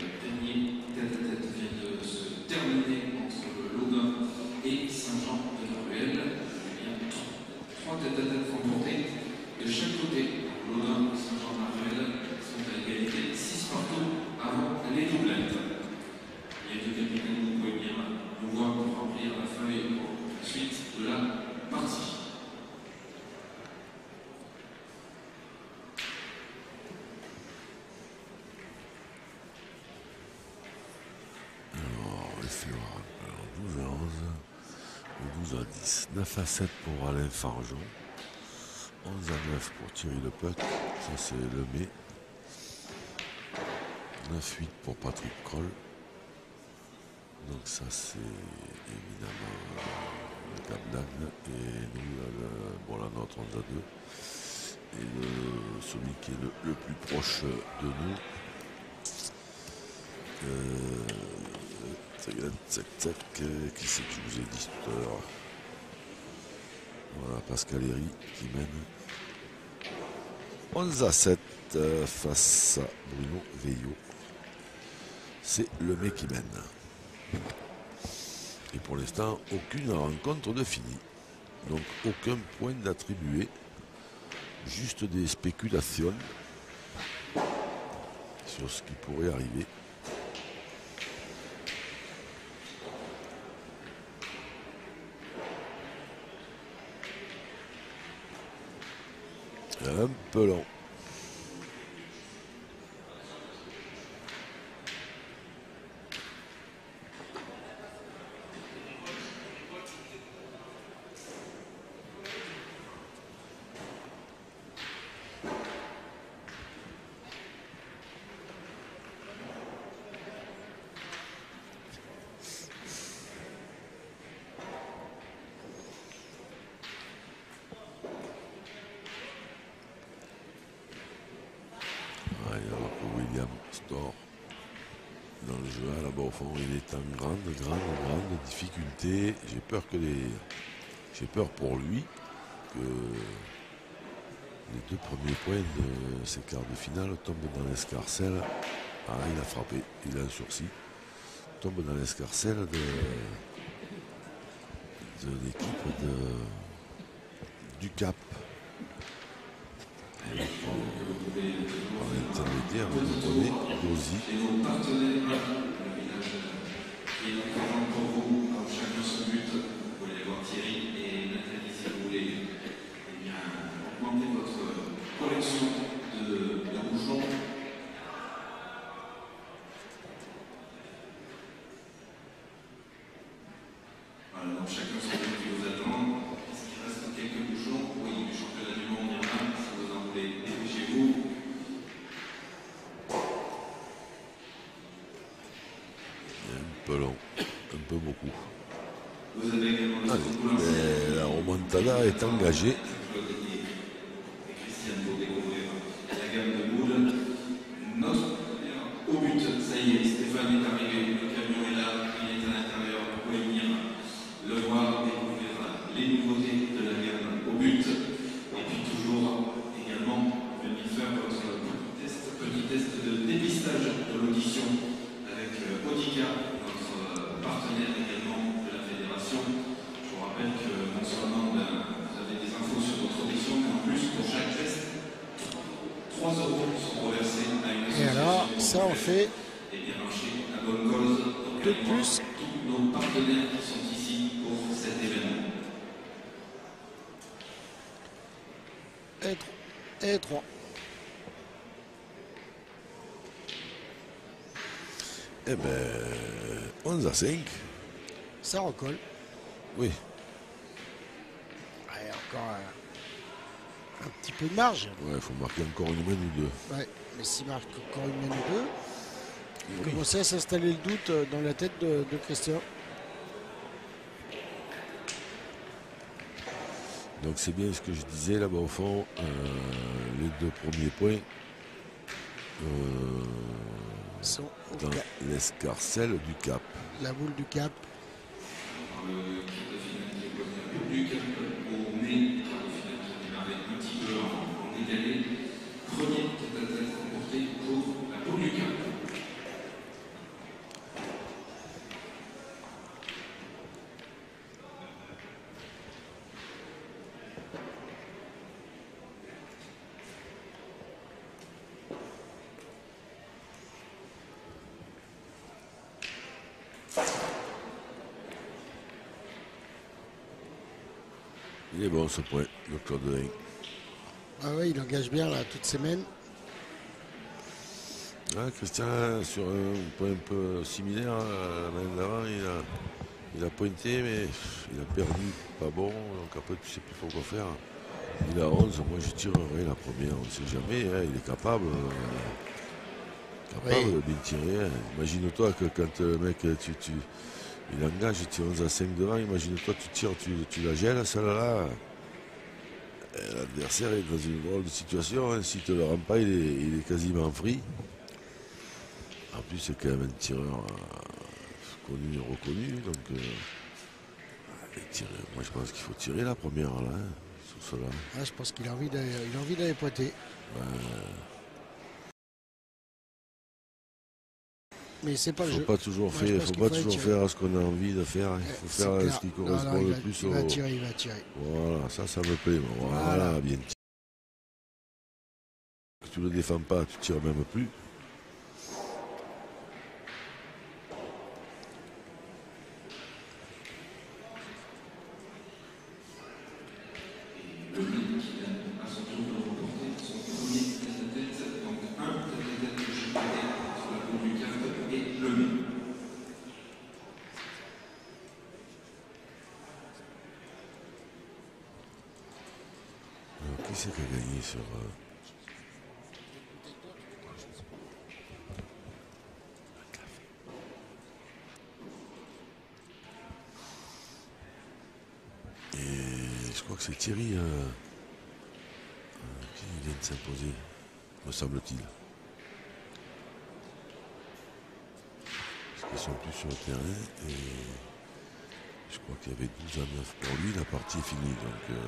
Le dernier tête-à-tête vient de se terminer entre le Lodin et Saint-Jean-de-la-Ruelle. Il y a 3 tête-à-tête remportés de chaque côté. Lodin et Saint-Jean-de-la-Ruelle sont à égalité 6 partout avant les doublettes. Il y a deux capitaines, vous pouvez bien nous voir pour remplir la feuille pour la suite de la partie. Alors, le Flora. Alors 12 à 11. Ou 12 à 10. 9 à 7 pour Alain Fargeon. 11 à 9 pour Thierry Lepuc. Ça, c'est le mai. 9-8 pour Patrick Kroll. Donc ça c'est évidemment le Cap d'Agde et nous bon la nôtre 11 à 2 et celui qui est le plus proche de nous qui c'est que je vous ai dit tout à l'heure, voilà, Pascal Herry qui mène 11 à 7 face à Bruno Veillot. C'est le mec qui mène. Et pour l'instant, aucune rencontre de fini. Donc aucun point d'attribué. Juste des spéculations sur ce qui pourrait arriver. Un peu long. William Storr dans le jeu là-bas au fond, il est en grande difficulté. J'ai peur pour lui que les deux premiers points de ces quarts de finale tombent dans l'escarcelle. Ah, il a frappé, il a un sursis. Tombe dans l'escarcelle de l'équipe du Cap. Par l'intermédiaire de notre ami Dozy. Et nos partenaires, le village qui est encore pour vous, alors chacun son but. Vous pouvez aller voir Thierry et Nathalie si vous voulez augmenter votre collection de bouchons. Voilà, donc chacun son but qui vous attend. Est-ce qu'il reste quelques bouchons? Oui, du championnat du monde, il y en a. Si vous en voulez, dépêchez-vous. Un peu long, un peu beaucoup. Vous avez également la remontada est engagée. Christiane pour découvrir la gamme de boules. Notre au but, ça y est, Stéphane est arrivé, le camion est là, il est à l'intérieur, vous pouvez venir le voir, découvrir les nouveautés de la gamme au but. Et puis toujours également venir faire votre petit test de dépistage de l'audition avec Audica, notre partenaire également de la fédération. Je vous rappelle que non seulement vous avez des infos sur votre audition, mais en plus pour chaque test, 3 € sont reversés à une association. Et alors, ça en fait Et bien marché à bonne cause. Donc, de plus. tous nos partenaires qui sont ici pour cet événement. Et 3. Eh ben, 11 à 5. Ça recolle. Oui. encore un petit peu de marge. Ouais, il faut marquer encore une main ou deux. Ouais, mais s'il marque encore une main ou deux, il commençait à s'installer le doute dans la tête de Christian. Donc c'est bien ce que je disais là-bas au fond, les deux premiers points sont dans l'escarcelle du Cap. La boule du Cap. Le quart de finale qui est posé à boule du Cap au mai, quart de finale qui démarrait un petit peu en décalé. Premier tête-à-tête remporté pour la boule du Cap. Il est bon ce point, le Claude Hain. Ah oui, il engage bien là toute semaine. Ah, Christian, sur un point un peu similaire, l'année d'avant, il a pointé, mais il a perdu, pas bon, donc après tu sais plus trop quoi faire. Il a 11, moi je tirerai la première, on ne sait jamais, hein, il est capable Oui. de bien tirer. Hein. Imagine-toi que quand le mec, il engage, il tire 11 à 5 devant, imagine-toi tu tires, tu la gèles, celle-là. L'adversaire est dans une drôle de situation, hein. S'il ne te le rend pas, il est quasiment free. En plus, c'est quand même un tireur connu et reconnu. Donc, moi, je pense qu'il faut tirer la première là, hein, sur cela. Ah, je pense qu'il a envie d'aller pointer. Mais c'est pas le jeu. Faut pas toujours faire ce qu'on a envie de faire. Il faut faire ce qui correspond le plus au. Il va tirer. Voilà, ça me plaît. Voilà, bien. Tu le défends pas, tu tires même plus. Le Mine qui vient à son tour de remporter son premier tête-à-tête. Donc un tête-à-tête de chaque côté sur la boule du Cap et le Mine. Qui c'est qui a gagné sur. Et je crois que c'est Thierry qui vient de s'imposer, me semble-t-il. Parce qu'ils sont plus sur le terrain et je crois qu'il y avait 12 à 9 pour lui, la partie est finie. Donc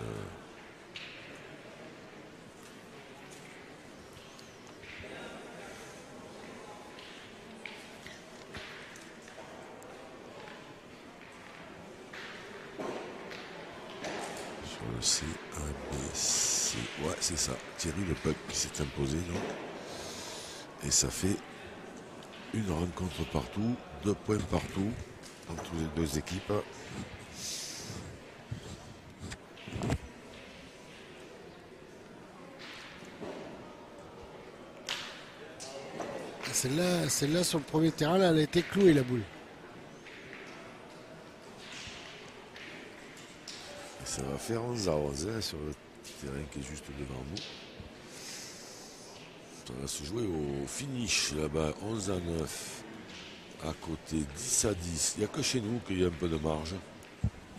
sur le C, A, B, C. Ouais, c'est ça. Thierry le puck qui s'est imposé donc. Et ça fait une rencontre partout, 2 points partout entre les deux équipes. Celle-là, sur le premier terrain, là, elle a été clouée, la boule. Et ça va faire 11 à 11 hein, sur le terrain qui est juste devant nous. Ça va se jouer au finish là-bas, 11 à 9. À côté, 10 à 10. Il n'y a que chez nous qu'il y a un peu de marge.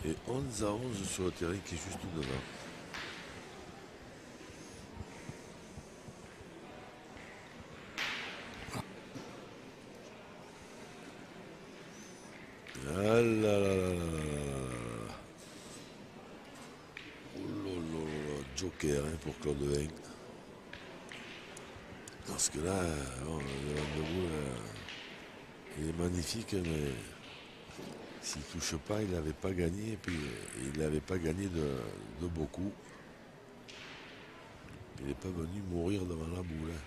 Et 11 à 11 sur le terrain qui est juste devant. Ah là là là là là. Oh là là là, joker hein, pour Claude Hain. Parce que là, bon, le Vanderbourg, il est magnifique, mais s'il ne touche pas, il n'avait pas gagné. Et puis il n'avait pas gagné de beaucoup. Il n'est pas venu mourir devant la boule. Hein.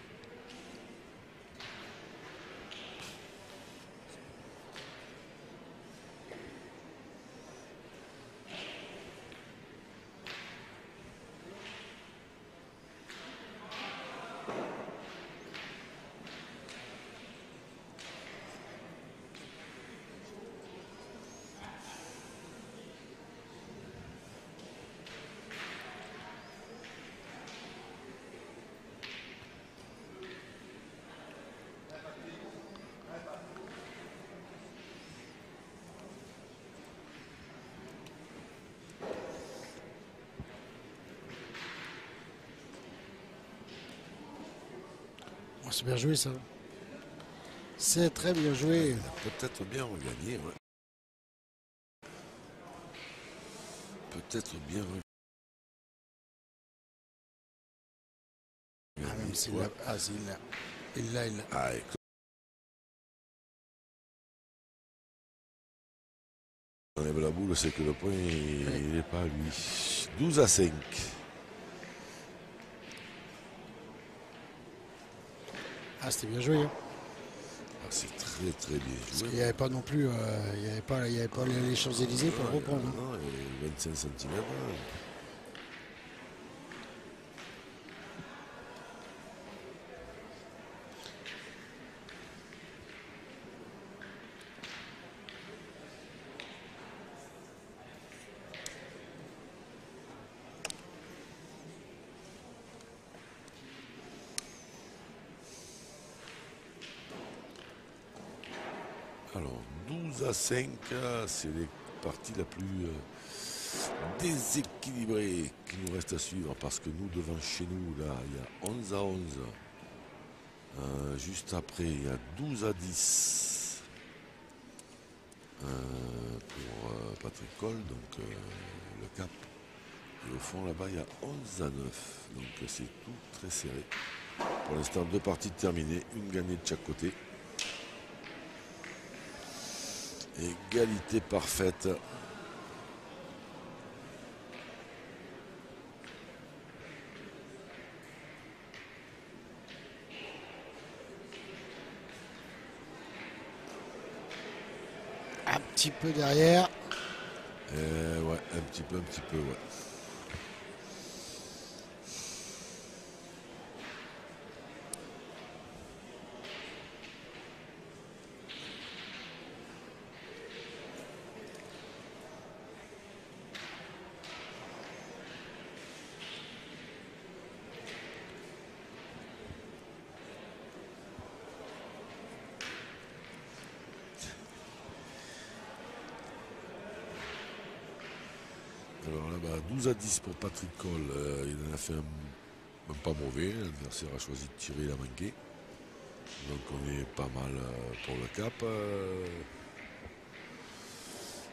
c'est bien joué ça. C'est très bien joué. Il a peut-être bien regagné. Ouais. Peut-être bien regagné. Ah, même s'il l'a. Ah, s'il l'a. Il l'a. Ah, on enlève la boule, c'est que le point, il n'est pas à lui. 12-5. Ah, c'était bien joué. Hein. Ah, c'est très très bien joué. Parce qu'il n'y avait pas non plus, il n'y avait pas les Champs-Élysées pour le reprendre. Non, 25 cm. Alors, 12-5, c'est les parties la plus déséquilibrée qui nous reste à suivre parce que nous, devant chez nous, là, il y a 11-11. Juste après, il y a 12-10 pour Patrick Cole, donc le cap. Et au fond, là-bas, il y a 11-9. Donc c'est tout très serré. Pour l'instant, 2 parties terminées, une gagnée de chaque côté. Égalité parfaite. Un petit peu derrière. Ouais, un petit peu, ouais. Alors là-bas, 12-10 pour Patrick Cole. Il en a fait un pas mauvais. L'adversaire a choisi de tirer, il a manqué. Donc on est pas mal pour le cap.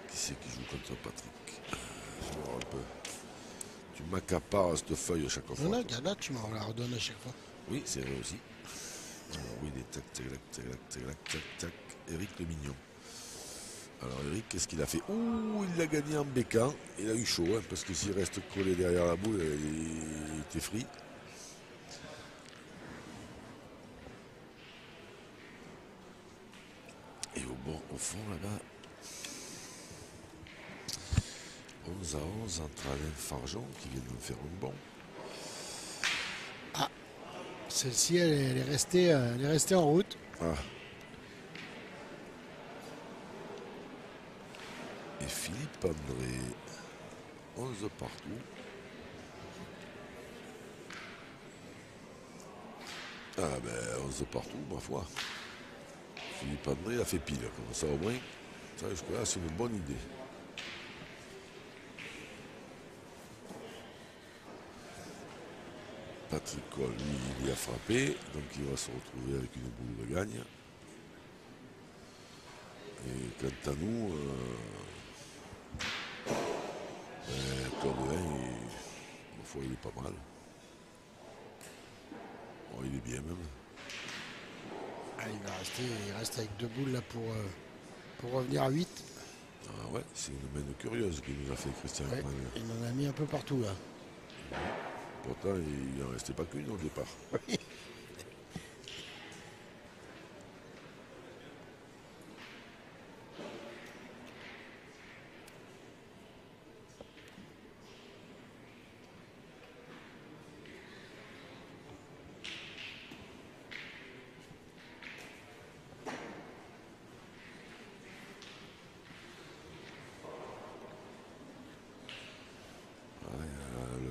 Qui c'est qui joue contre Patrick? Je vois un peu. Tu m'accapares cette feuille à chaque fois. Non, Gana, tu m'en la redonnes à chaque fois. Oui, c'est vrai aussi. Alors oui, des tac, tac, tac, tac, tac, tac, tac. Eric le Mignon. Alors Eric, qu'est-ce qu'il a fait? Ouh, il l'a gagné en bécan. Il a eu chaud, hein, parce que s'il reste collé derrière la boule, il était free. Et au fond, là-bas, 11-11 entre Alain Farjon, qui vient de faire un bon. Ah, celle-ci, elle est restée en route. Ah. Et Philippe André, 11 partout. Ah ben 11 partout, ma foi. Philippe André a fait pile, comme ça au moins. Ça jusque-là, c'est une bonne idée. Patrick Cole, lui, il y a frappé, donc il va se retrouver avec une boule de gagne. Et quant à nous, Claude Hain, ma foi, il est pas mal. Bon, il est bien même. Ah, il reste avec 2 boules là pour revenir à 8. Ah ouais, c'est une main curieuse qu'il nous a fait Christian. Ouais, il en a mis un peu partout là. Pourtant, il n'en restait pas qu'une au départ.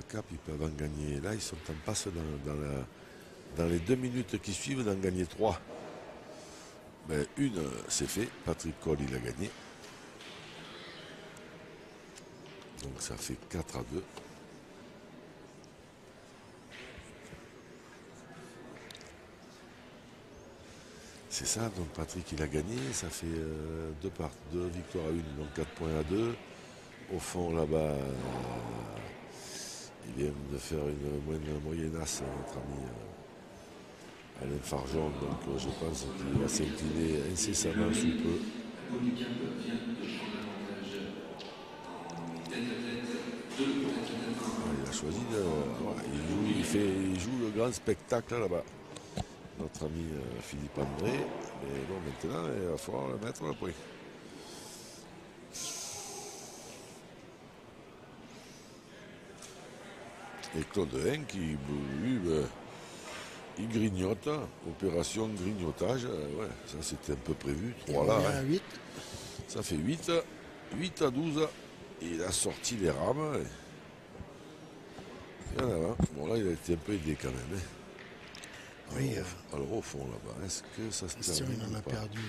Cap, ils peuvent en gagner. Là, ils sont en passe dans les 2 minutes qui suivent d'en gagner 3. Ben, une, c'est fait. Patrick Cole, il a gagné. Donc ça fait 4-2. C'est ça, donc Patrick il a gagné, ça fait 2 victoires à 1, donc 4 points à 2. Au fond là-bas, il vient de faire une moyennasse, notre ami Alain Farjon, donc je pense qu'il va s'incliner incessamment sous peu. Il a choisi il joue le grand spectacle là-bas. Notre ami Philippe André. Mais bon, maintenant, il va falloir le mettre le point. Et Claude Hein qui, lui, il grignote. Opération grignotage. Ouais, ça c'était un peu prévu. 3 là. Hein. 8. Ça fait 8. 8 à 12. Il a sorti les rames. Et voilà. Bon, là, il a été un peu aidé quand même. Hein. Oui, alors au fond là-bas, est-ce que ça se termine? Il en a perdu.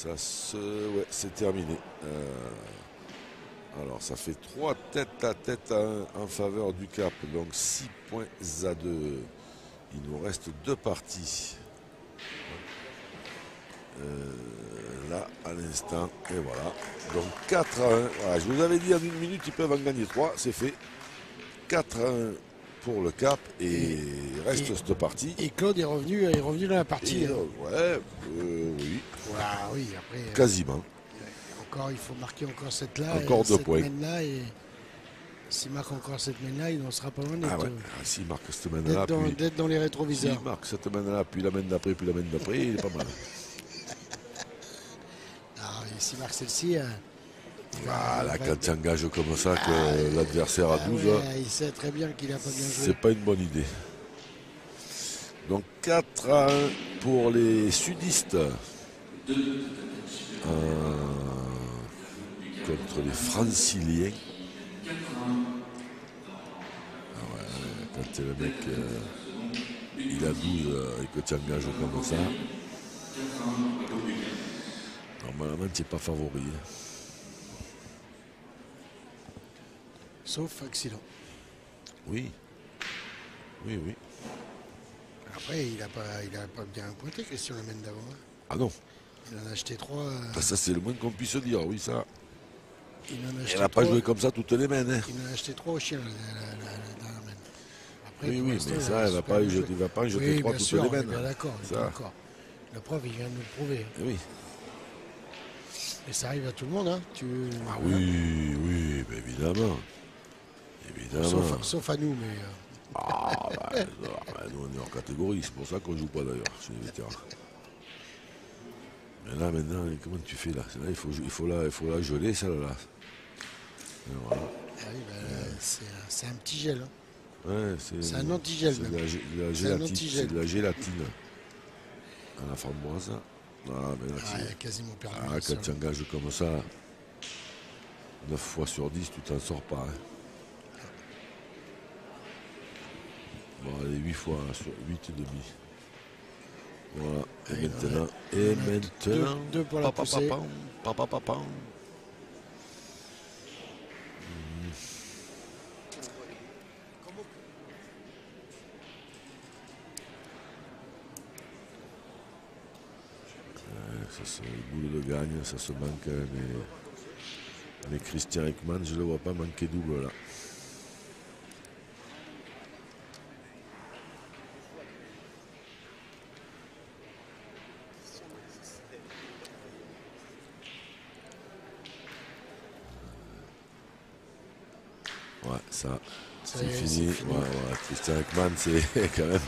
Ouais, c'est terminé. Alors ça fait 3 têtes à tête à 1 en faveur du Cap, donc 6 points à 2. Il nous reste 2 parties. Là à l'instant, et voilà. Donc 4 à 1. Voilà, je vous avais dit en 1 minute, ils peuvent en gagner 3, c'est fait. 4 à 1 pour le Cap et reste cette partie. Et Claude est revenu dans la partie. Ouais, oui. Voilà, oui, après. Quasiment. Il faut marquer encore cette là. Encore 2 points. Là, et s'il marque encore cette main-là, il n'en sera pas loin s'il marque cette main-là. D'être dans les rétroviseurs. S'il marque cette main-là, puis la main d'après, puis la main d'après, il est pas mal. S'il marque celle-ci. Quand tu engages comme ça, que l'adversaire a 12. Il sait très bien qu'il n'a pas bien joué. C'est pas une bonne idée. Donc 4 à 1 pour les sudistes. Contre les franciliens. Quand le mec il a 12 et que tu engages comme ça, normalement tu n'es pas favori. Sauf accident. Oui. Après, il a pas bien pointé, Christian Lamenne d'avant. Ah non. Il en a acheté 3. Ça, c'est le moins qu'on puisse dire, oui, ça. Il n'a pas joué comme ça toutes les mains. Hein. Il en a acheté 3 au chien, la main. Après, oui, mais ça, il ne va pas en jeter 3 toutes les mains. Bien d'accord. La preuve, il vient de nous le prouver. Et oui. Et ça arrive à tout le monde, hein. Oui, évidemment. Sauf à nous, mais. Nous, on est hors catégorie, c'est pour ça qu'on ne joue pas d'ailleurs chez les vétérans. Mais là, maintenant, comment tu fais là, il faut la geler, celle-là. Voilà. C'est un petit gel. Hein. Ouais, c'est un antigel. C'est de la gélatine à la framboise. Voilà, mais là, il a quasiment perdu. Quand tu engages comme ça, 9 fois sur 10, tu t'en sors pas. Hein. Bon, allez, 8 fois sur 8,5. Voilà, et maintenant, deux pour la poussée. Ça c'est le boulot de gagne, ça se manque. Mais Christian Ekman, je ne le vois pas manquer double là. Ouais, ça c'est fini. Ouais, Christian Ekman, c'est quand même.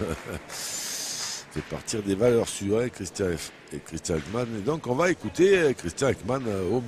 C'est partir des valeurs sûres, Christian Ekman. Et donc on va écouter Christian Ekman au